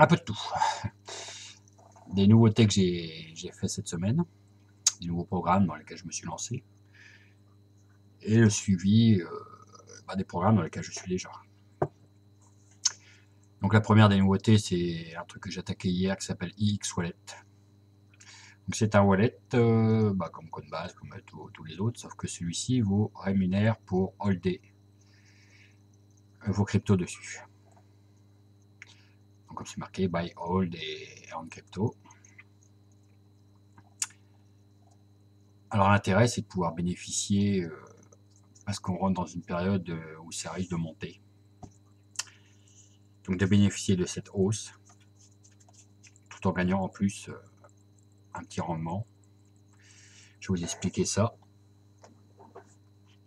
Un peu de tout. Des nouveautés que j'ai fait cette semaine, des nouveaux programmes dans lesquels je me suis lancé, et le suivi des programmes dans lesquels je suis déjà. Donc la première des nouveautés, c'est un truc que j'ai attaqué hier qui s'appelle iX Wallet. Donc c'est un wallet comme Coinbase, comme tous les autres, sauf que celui-ci vous rémunère pour holder vos cryptos dessus. Donc comme c'est marqué buy, hold et earn crypto. Alors l'intérêt, c'est de pouvoir bénéficier, parce qu'on rentre dans une période où ça risque de monter. Donc de bénéficier de cette hausse, tout en gagnant en plus un petit rendement. Je vais vous expliquer ça.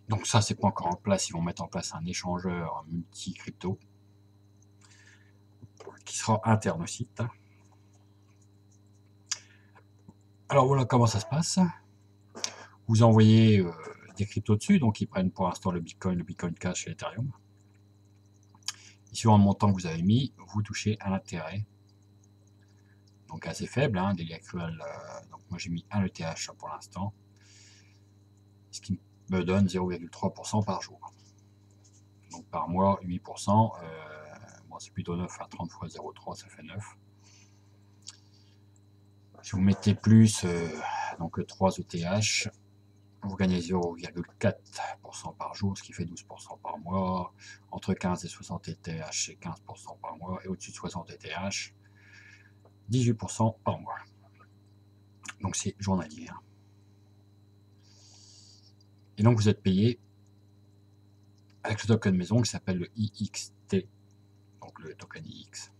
Donc ça, c'est pas encore en place. Ils vont mettre en place un échangeur multi-crypto qui sera interne au site. Alors voilà comment ça se passe. Vous envoyez des cryptos dessus, donc ils prennent pour l'instant le Bitcoin Cash et l'Ethereum. Et suivant le montant que vous avez mis, vous touchez un intérêt. Donc assez faible, daily accrual. Donc moi j'ai mis 1 ETH pour l'instant. Ce qui me donne 0,3% par jour. Donc par mois, 8%. Bon, c'est plutôt 9 à 30 fois 0,3, ça fait 9. Si vous mettez plus, donc 3 ETH, vous gagnez 0,4% par jour, ce qui fait 12% par mois. Entre 15 et 60 ETH, c'est 15% par mois. Et au-dessus de 60 ETH, 18% par mois. Donc c'est journalier. Et donc vous êtes payé avec le token maison qui s'appelle le IXT, donc le token IX.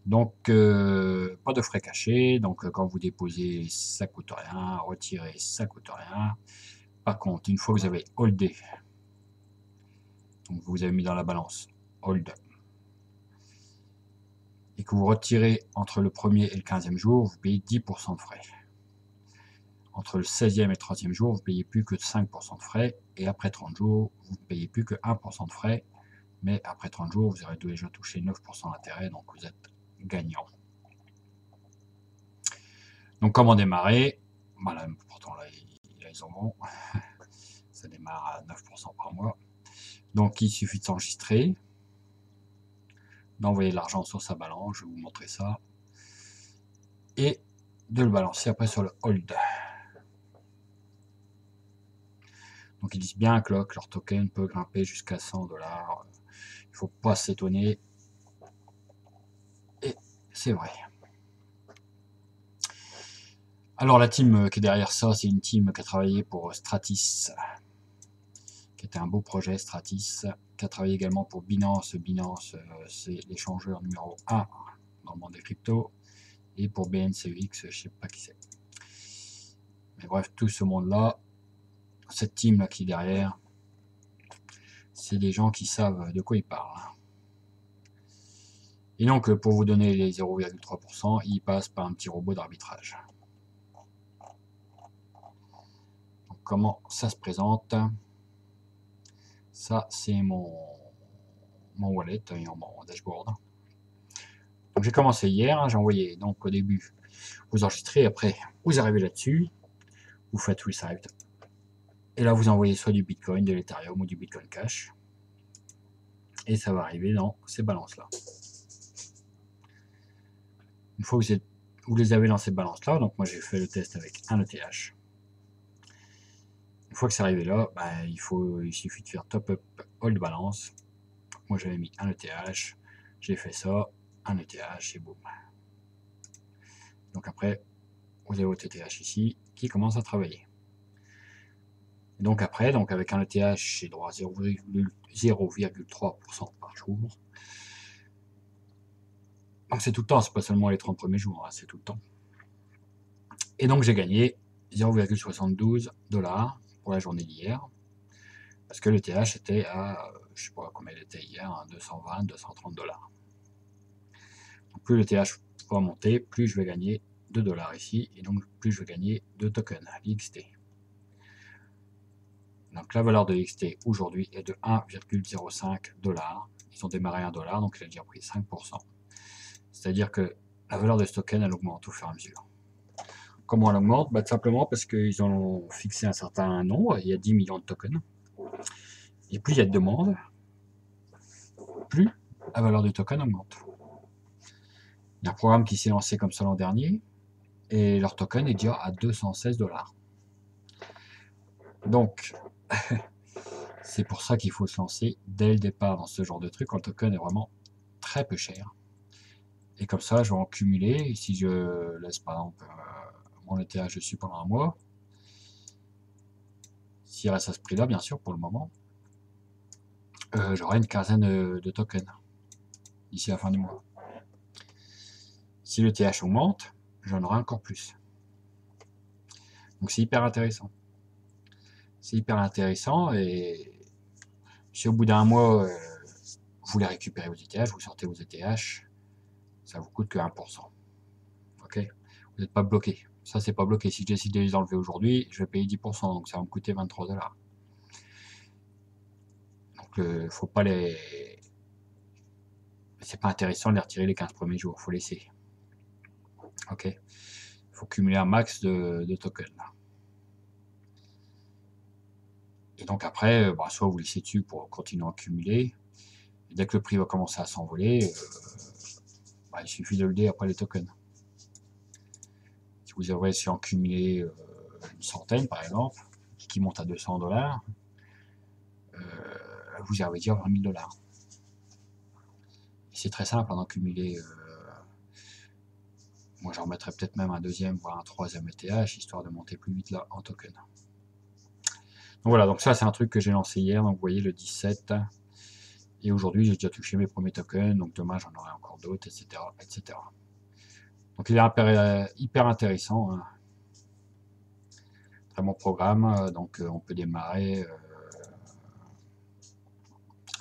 Donc pas de frais cachés, donc quand vous déposez ça coûte rien, retirer ça coûte rien. Par contre, une fois que vous avez holdé, donc vous avez mis dans la balance hold, et que vous retirez entre le 1er et le 15e jour, vous payez 10% de frais. Entre le 16e et le 30e jour, vous ne payez plus que 5% de frais, et après 30 jours, vous ne payez plus que 1% de frais, mais après 30 jours, vous aurez déjà touché 9% d'intérêt, donc vous êtes gagnant. Donc comment démarrer? Voilà, pourtant là ils en vont. Ça démarre à 9% par mois. Donc il suffit de s'enregistrer, d'envoyer de l'argent sur sa balance, je vais vous montrer ça, et de le balancer après sur le hold. Donc ils disent bien que leur token peut grimper jusqu'à 100 $. Il ne faut pas s'étonner. Et c'est vrai. Alors la team qui est derrière ça, c'est une team qui a travaillé pour Stratis, qui était un beau projet Stratis, qui a travaillé également pour Binance. Binance, c'est l'échangeur numéro 1 dans le monde des cryptos. Et pour BNCX, je ne sais pas qui c'est. Mais bref, tout ce monde-là, cette team-là qui est derrière, c'est des gens qui savent de quoi ils parlent. Et donc, pour vous donner les 0,3%, ils passent par un petit robot d'arbitrage. Donc, comment ça se présente? Ça, c'est mon wallet et mon dashboard. Donc, j'ai commencé hier, j'ai envoyé, donc au début, vous enregistrez, après, vous arrivez là-dessus, vous faites Receive. Et là, vous envoyez soit du Bitcoin, de l'Ethereum ou du Bitcoin Cash. Et ça va arriver dans ces balances-là. Une fois que vous les avez dans ces balances-là, donc moi j'ai fait le test avec un ETH. Une fois que c'est arrivé là, il suffit de faire top up hold balance. Moi j'avais mis un ETH, j'ai fait ça, un ETH et boum. Donc après, vous avez votre ETH ici qui commence à travailler. Et donc après, avec un ETH, j'ai droit à 0,3% par jour. Donc c'est tout le temps, c'est pas seulement les 30 premiers jours, c'est tout le temps. Et donc j'ai gagné 0,72 $ pour la journée d'hier. Parce que le TH était à, je sais pas combien il était hier, 220, 230 $. Donc plus le TH va monter, plus je vais gagner de dollars ici, et donc plus je vais gagner de tokens, l'XT. Donc la valeur de l'XT aujourd'hui est de 1,05 $, Ils ont démarré à 1 $, donc il a déjà pris 5%. C'est-à-dire que la valeur de ce token, elle augmente au fur et à mesure. Comment elle augmente? Tout simplement parce qu'ils ont fixé un certain nombre, il y a 10 millions de tokens. Et plus il y a de demandes, plus la valeur du token augmente. Il y a un programme qui s'est lancé comme ça l'an dernier, et leur token est déjà à 216 $. Donc, c'est pour ça qu'il faut se lancer dès le départ dans ce genre de truc, quand le token est vraiment très peu cher. Et comme ça, je vais en cumuler. Si je laisse par exemple mon ETH dessus pendant un mois, s'il reste à ce prix-là, bien sûr, pour le moment, j'aurai une quinzaine de tokens d'ici la fin du mois. Si le TH augmente, j'en aurai encore plus. Donc c'est hyper intéressant. C'est hyper intéressant et si au bout d'un mois, vous voulez récupérer vos ETH, vous sortez vos ETH, ça vous coûte que 1%. Ok, vous n'êtes pas bloqué. Ça, c'est pas bloqué. Si je décide de les enlever aujourd'hui, je vais payer 10%, donc ça va me coûter 23 $. Donc, faut pas les. C'est pas intéressant de les retirer les 15 premiers jours, faut laisser. Ok, il faut cumuler un max de tokens. Et donc après, soit vous laissez dessus pour continuer à cumuler. Et dès que le prix va commencer à s'envoler, il suffit de le lever après les tokens. Si vous avez réussi à en cumuler une centaine par exemple, qui monte à 200 $, vous y avez déjà 20 000 $. C'est très simple d'en cumuler. Moi j'en remettrais peut-être même un deuxième, voire un troisième ETH, histoire de monter plus vite là en token. Donc voilà, donc ça c'est un truc que j'ai lancé hier, donc vous voyez le 17. Et aujourd'hui j'ai déjà touché mes premiers tokens, donc demain j'en aurai encore d'autres, etc., etc. Donc il est hyper intéressant. Hein. Très bon programme, donc on peut démarrer.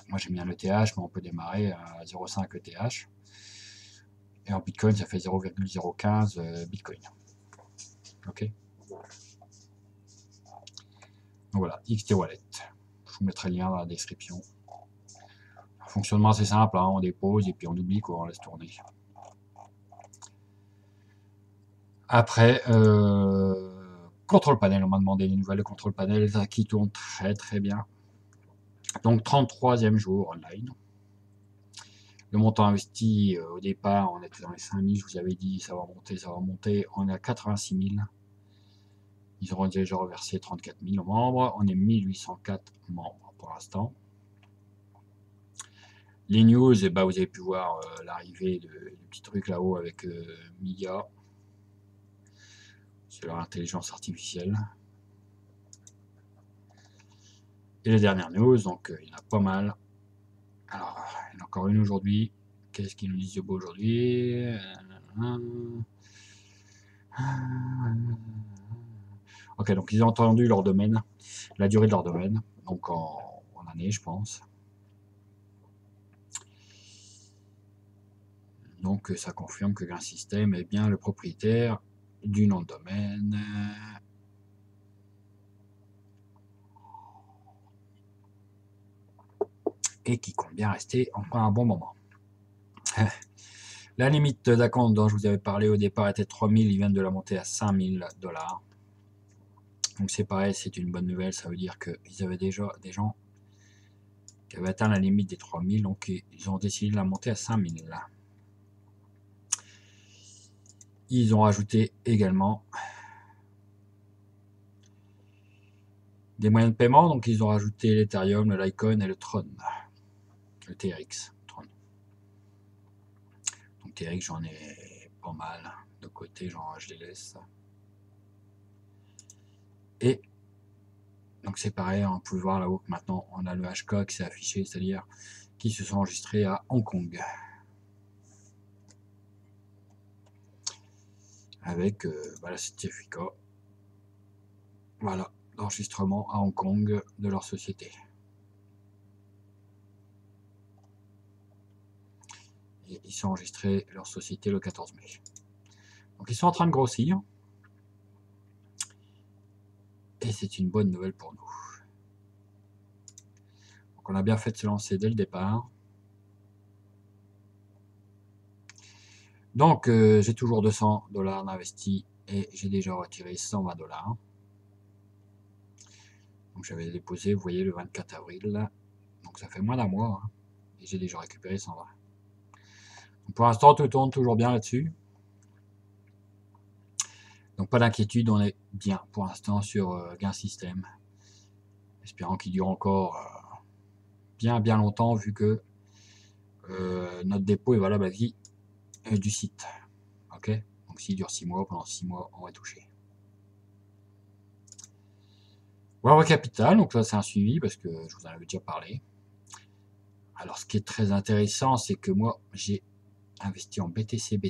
Moi j'ai mis un ETH, mais on peut démarrer à 0,5 ETH. Et en Bitcoin, ça fait 0,015 Bitcoin. Ok. Donc voilà, XT Wallet. Je vous mettrai le lien dans la description. Un fonctionnement assez simple, hein, on dépose et puis on oublie quoi, on laisse tourner. Après, contrôle panel, on m'a demandé les nouvelles de contrôle panel, qui tourne très très bien. Donc 33e jour online. Le montant investi au départ, on était dans les 5000, je vous avais dit ça va monter, ça va monter. On est à 86 000. Ils auront déjà reversé 34 000 membres. On est 1804 membres pour l'instant. Les news, vous avez pu voir l'arrivée du petit truc là-haut avec MIA. C'est leur intelligence artificielle. Et les dernières news, donc il y en a pas mal. Alors, il y en a encore une aujourd'hui. Qu'est-ce qu'ils nous disent de beau aujourd'hui? Ok, donc ils ont entendu leur domaine, la durée de leur domaine, donc en année, je pense. Donc ça confirme que Grain System est bien le propriétaire du nom de domaine. Et qui compte bien rester encore un bon moment. La limite d'acompte dont je vous avais parlé au départ était 3000, ils viennent de la monter à 5000 $. Donc c'est pareil, c'est une bonne nouvelle, ça veut dire qu'ils avaient déjà des gens qui avaient atteint la limite des 3000, donc ils ont décidé de la monter à 5000. Ils ont rajouté également des moyens de paiement, donc ils ont rajouté l'Ethereum, le Litecoin et le Tron, le TRX. Tron. Donc TRX, j'en ai pas mal de côté, je les laisse. Et donc c'est pareil, on peut voir là-haut que maintenant on a le HK qui s'est affiché, c'est-à-dire qui se sont enregistrés à Hong Kong. Avec le certificat d'enregistrement à Hong Kong de leur société. Et ils sont enregistrés leur société le 14 mai. Donc ils sont en train de grossir. Et c'est une bonne nouvelle pour nous. Donc on a bien fait de se lancer dès le départ. Donc, j'ai toujours 200 $ d'investis et j'ai déjà retiré 120 $. Donc, j'avais déposé, vous voyez, le 24 avril. Donc, ça fait moins d'un mois. Hein, et j'ai déjà récupéré 120. Donc, pour l'instant, tout tourne toujours bien là-dessus. Donc, pas d'inquiétude, on est bien pour l'instant sur gain système. Espérant qu'il dure encore bien longtemps, vu que notre dépôt est valable à vie du site. Ok, donc s'il dure 6 mois, pendant 6 mois, on va toucher. Voilà Capital, donc là c'est un suivi parce que je vous en avais déjà parlé. Alors ce qui est très intéressant, c'est que moi j'ai investi en BTC.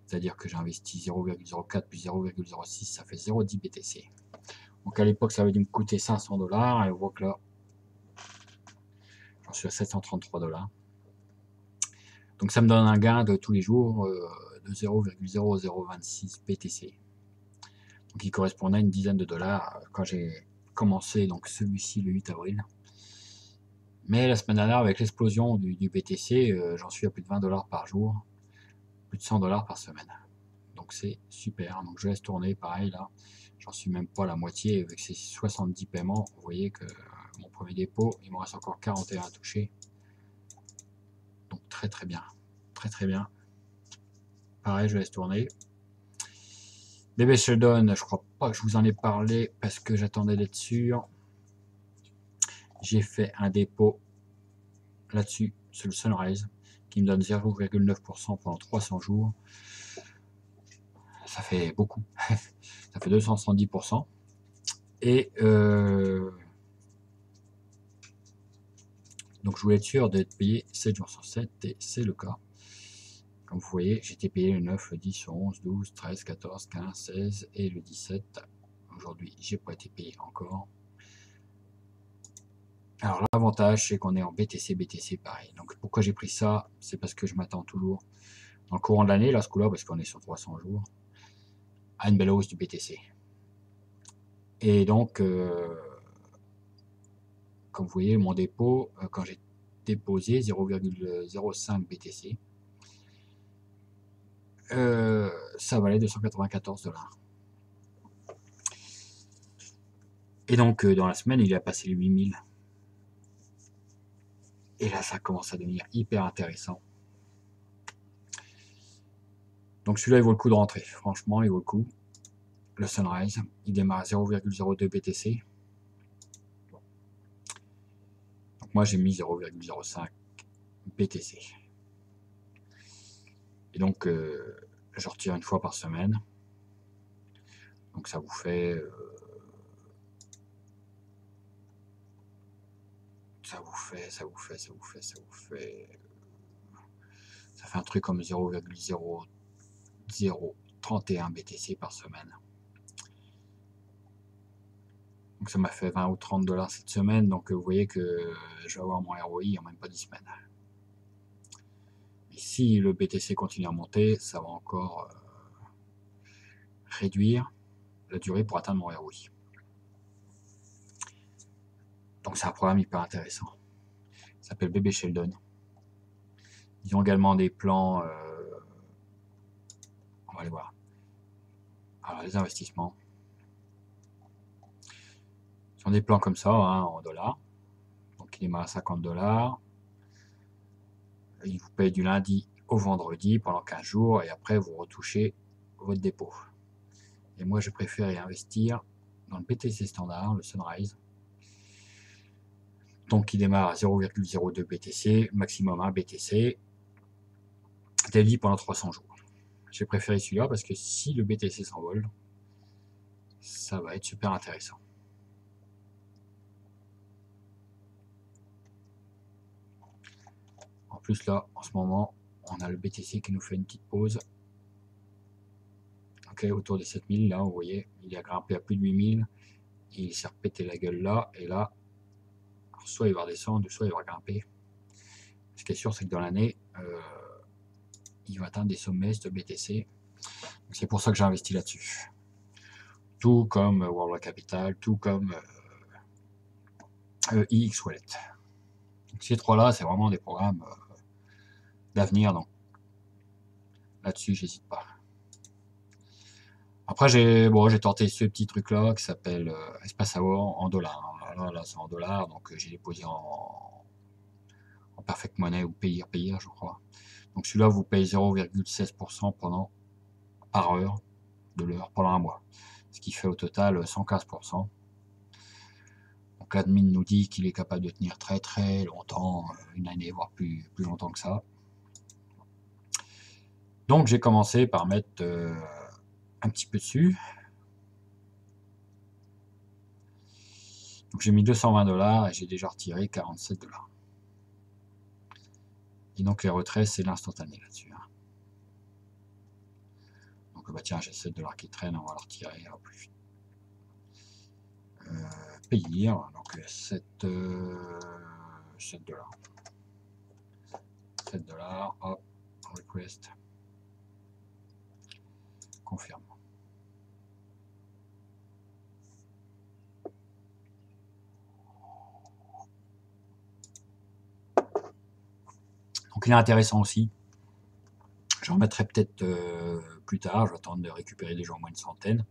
C'est-à-dire que j'ai investi 0,04 plus 0,06, ça fait 0,10 BTC. Donc à l'époque ça avait dû me coûter 500 $, et on voit que là, j'en suis à 733 $. Donc ça me donne un gain de tous les jours de 0,0026 BTC. Donc qui correspondait à une dizaine de dollars quand j'ai commencé donc celui-ci le 8 avril. Mais la semaine dernière, avec l'explosion du BTC, j'en suis à plus de 20 $ par jour, plus de 100 $ par semaine. Donc c'est super. Donc je laisse tourner, pareil là, j'en suis même pas à la moitié avec ces 70 paiements. Vous voyez que mon premier dépôt, il me reste encore 41 à toucher. Donc très bien, très bien. Pareil, je laisse tourner. Bébé Sheldon, je crois pas que je vous en ai parlé parce que j'attendais d'être sûr. J'ai fait un dépôt là-dessus, sur le Sunrise, qui me donne 0,9% pendant 300 jours. Ça fait beaucoup. Ça fait 270%. Et donc je voulais être sûr d'être payé 7 jours sur 7 et c'est le cas. Comme vous voyez, j'ai été payé le 9, le 10, le 11, 12, 13, 14, 15, 16 et le 17. Aujourd'hui, j'ai pas été payé encore. Alors l'avantage, c'est qu'on est en BTC pareil. Donc pourquoi j'ai pris ça? C'est parce que je m'attends toujours, dans le courant de l'année, là ce coup-là, parce qu'on est sur 300 jours, à une belle hausse du BTC. Et donc, comme vous voyez, mon dépôt, quand j'ai déposé 0,05 BTC, ça valait 294 $. Et donc, dans la semaine, il a passé les 8000. Et là, ça commence à devenir hyper intéressant. Donc celui-là, il vaut le coup de rentrer. Franchement, il vaut le coup. Le Sunrise, il démarre à 0,02 BTC. Donc moi, j'ai mis 0,05 BTC. Et donc, je retire une fois par semaine. Donc ça vous fait... ça fait un truc comme 0,0031 BTC par semaine. Donc ça m'a fait 20 ou 30 $ cette semaine. Donc vous voyez que je vais avoir mon ROI en même pas 10 semaines. Et si le BTC continue à monter, ça va encore réduire la durée pour atteindre mon ROI. Donc c'est un programme hyper intéressant. Ça s'appelle Bébé Sheldon. Ils ont également des plans, on va aller voir. Alors les investissements. Ils ont des plans comme ça, hein, en dollars. Donc il démarre à 50 $. Ils vous payent du lundi au vendredi pendant 15 jours et après vous retouchez votre dépôt. Et moi je préfère y investir dans le BTC standard, le Sunrise. Donc il démarre à 0,02 BTC, maximum 1 BTC, daily pendant 300 jours. J'ai préféré celui-là parce que si le BTC s'envole, ça va être super intéressant. En plus là, en ce moment, on a le BTC qui nous fait une petite pause. Ok, autour des 7000, là, vous voyez, il a grimpé à plus de 8000. Il s'est repété la gueule là, et là, soit il va redescendre, soit il va grimper. Ce qui est sûr, c'est que dans l'année, il va atteindre des sommets de BTC. C'est pour ça que j'ai investi là-dessus. Tout comme World Capital, tout comme IX Wallet. Donc, ces trois-là, c'est vraiment des programmes d'avenir. Donc, Là-dessus, j'hésite pas. Après, j'ai tenté ce petit truc-là qui s'appelle Espace Hour en dollars. Là c'est en dollars, donc j'ai déposé en Perfect Money ou Payer, je crois. Donc celui-là, vous payez 0,16% par heure de l'heure pendant un mois. Ce qui fait au total 115%. Donc l'admin nous dit qu'il est capable de tenir très très longtemps, une année, voire plus longtemps que ça. Donc j'ai commencé par mettre un petit peu dessus. Donc j'ai mis 220 $ et j'ai déjà retiré 47 $. Et donc les retraits, c'est l'instantané là-dessus. Hein. Donc bah tiens, j'ai 7 $ qui traînent, on va le retirer plus vite. Payer, donc 7 $. 7 $, hop, request, confirme. Donc il est intéressant aussi. J'en remettrai peut-être plus tard, je vais attendre de récupérer déjà au moins une centaine.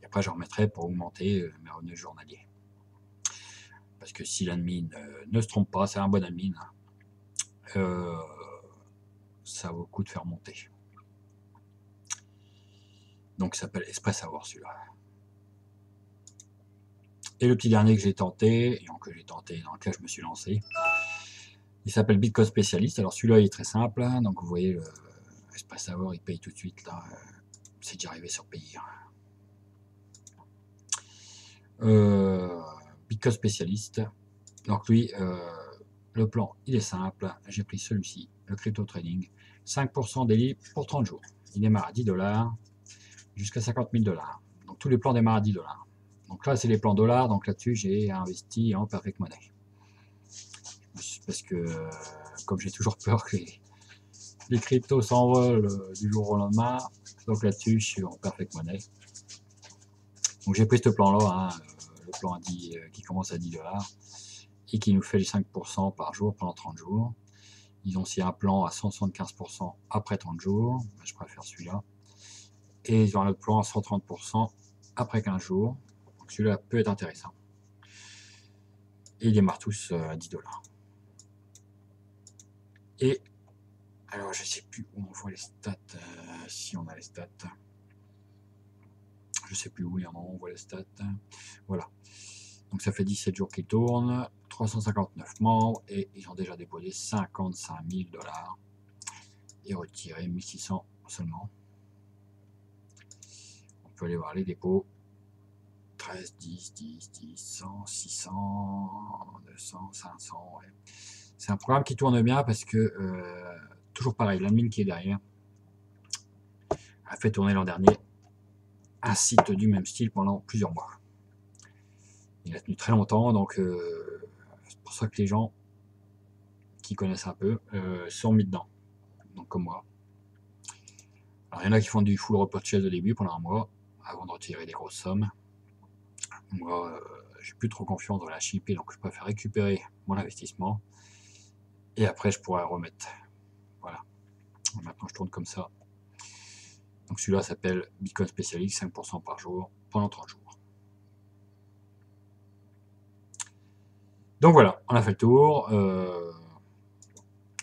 Et après, j'en remettrai pour augmenter mes revenus journaliers. Parce que si l'admin ne se trompe pas, c'est un bon admin, ça vaut le coup de faire monter. Donc, il s'appelle Express Hour celui-là. Et le petit dernier que j'ai tenté, et que j'ai tenté, dans lequel je me suis lancé, il s'appelle Bitcoin Specialist. Alors celui-là, il est très simple. Hein, donc vous voyez, le Express Hour, il paye tout de suite. Là, c'est déjà arrivé sur payer. Bitcoin Specialist. Donc lui, le plan, il est simple. J'ai pris celui-ci, le crypto trading. 5% daily pour 30 jours. Il démarre à 10 $, jusqu'à 50 000 $. Donc tous les plans démarrent à 10 $. Donc là, c'est les plans dollars. Donc là-dessus, j'ai investi en Perfect Money. Parce que, comme j'ai toujours peur que les cryptos s'envolent du jour au lendemain, donc là-dessus, je suis en Perfect Money. Donc j'ai pris ce plan-là, hein, le plan qui commence à 10 $ et qui nous fait les 5% par jour pendant 30 jours. Ils ont aussi un plan à 175% après 30 jours, je préfère celui-là. Et ils ont un autre plan à 130% après 15 jours. Donc celui-là peut être intéressant. Et ils démarrent tous à 10 $. Et alors je sais plus où on voit les stats, si on a les stats. Je sais plus où il y en a, on voit les stats. Voilà. Donc ça fait 17 jours qu'ils tournent, 359 membres et ils ont déjà déposé 55 000 $ et retiré 1600 seulement. On peut aller voir les dépôts. 13, 10, 10, 10, 100, 600, 200, 500. Ouais. C'est un programme qui tourne bien parce que, toujours pareil, l'admin qui est derrière a fait tourner l'an dernier un site du même style pendant plusieurs mois. Il a tenu très longtemps, donc c'est pour ça que les gens qui connaissent un peu sont mis dedans, donc comme moi. Alors il y en a qui font du full repurchase au début pendant un mois, avant de retirer des grosses sommes. Moi, j'ai plus trop confiance dans la chip, donc je préfère récupérer mon investissement, et après je pourrais remettre. Voilà. Maintenant je tourne comme ça. Donc celui-là s'appelle Bitcoin Specialist, 5% par jour, pendant 30 jours. Donc voilà, on a fait le tour.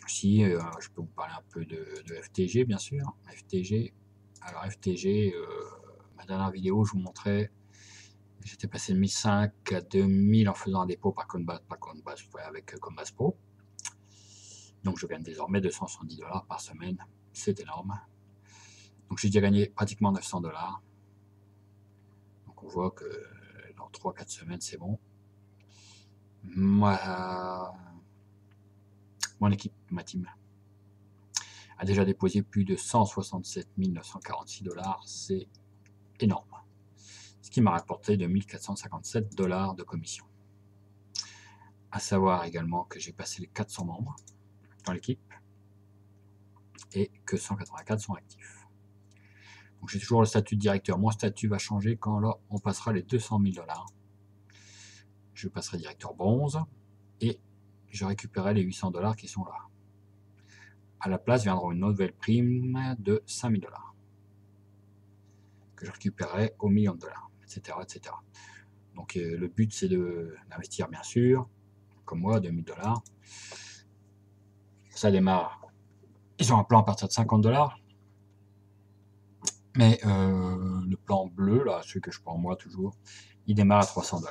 Si je peux vous parler un peu de FTG, bien sûr. FTG. Alors FTG, ma dernière vidéo, je vous montrais, j'étais passé de 1005 à 2000 en faisant un dépôt par Coinbase, avec Coinbase Pro. Donc je gagne désormais 270 $ par semaine. C'est énorme. Donc j'ai déjà gagné pratiquement 900 $. Donc on voit que dans 3-4 semaines, c'est bon. Moi, mon équipe, ma team, a déjà déposé plus de 167 946 $. C'est énorme. Ce qui m'a rapporté 2457 $ de commission. À savoir également que j'ai passé les 400 membres dans l'équipe et que 184 sont actifs. Donc j'ai toujours le statut de directeur. Mon statut va changer quand là on passera les 200 000 $. Je passerai directeur bronze et je récupérerai les 800 $ qui sont là. à la place viendra une nouvelle prime de 5000 $, que je récupérerai au $1 000 000, etc., etc. Donc le but c'est d'investir bien sûr, comme moi, 2000 $. Ça démarre, ils ont un plan à partir de 50 $, mais le plan bleu, là, celui que je prends moi toujours, il démarre à 300 $.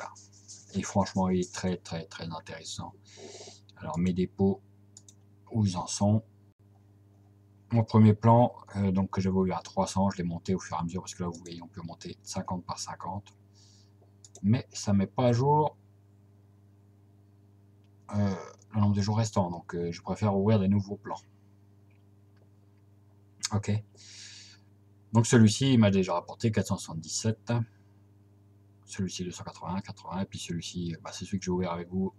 Et franchement, il est très très très intéressant. Alors mes dépôts, où ils en sont. Mon premier plan, donc que j'avais ouvert à 300, je l'ai monté au fur et à mesure, parce que là vous voyez on peut monter 50 par 50. Mais ça ne met pas à jour le nombre de jours restants, donc je préfère ouvrir des nouveaux plans. Ok. Donc celui-ci il m'a déjà rapporté 477. Celui-ci 280, 80, et puis celui-ci, bah, c'est celui que j'ai ouvert avec vous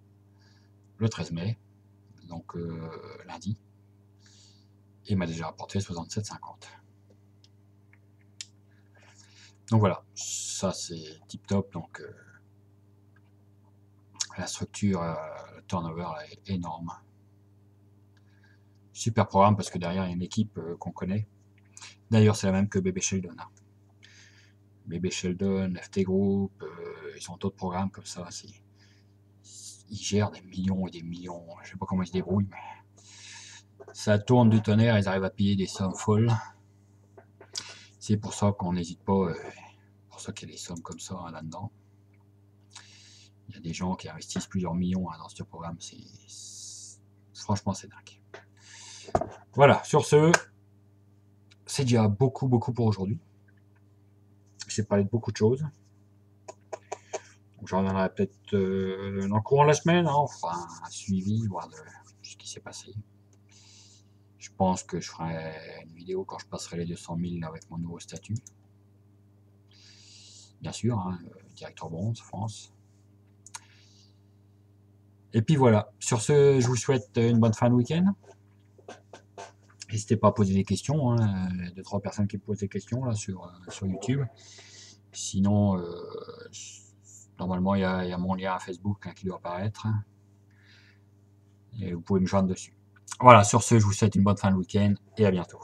le 13 mai, donc lundi. Et il m'a déjà rapporté 67,50. Donc voilà, ça c'est tip top. Donc la structure, le turnover là, est énorme. Super programme parce que derrière il y a une équipe qu'on connaît. D'ailleurs c'est la même que Bébé Sheldon. Bébé Sheldon, FT Group, ils ont d'autres programmes comme ça. Ils gèrent des millions et des millions. Je sais pas comment ils se débrouillent, mais ça tourne du tonnerre. Ils arrivent à payer des sommes folles. C'est pour ça qu'on n'hésite pas. Pour ça qu'il y a des sommes comme ça là-dedans. Il y a des gens qui investissent plusieurs millions dans ce programme. Franchement, c'est dingue. Voilà, sur ce, c'est déjà beaucoup pour aujourd'hui. J'ai parlé de beaucoup de choses. J'en reviendrai peut-être dans le courant de la semaine. Hein, on fera un suivi, voir ce qui s'est passé. Je pense que je ferai une vidéo quand je passerai les 200 000 avec mon nouveau statut. Bien sûr, hein, directeur bronze, France. Et puis voilà, sur ce, je vous souhaite une bonne fin de week-end. N'hésitez pas à poser des questions, hein. Il y a 2-3 personnes qui posent des questions là sur YouTube. Sinon, normalement, il y a mon lien à Facebook qui doit apparaître. Et vous pouvez me joindre dessus. Voilà, sur ce, je vous souhaite une bonne fin de week-end et à bientôt.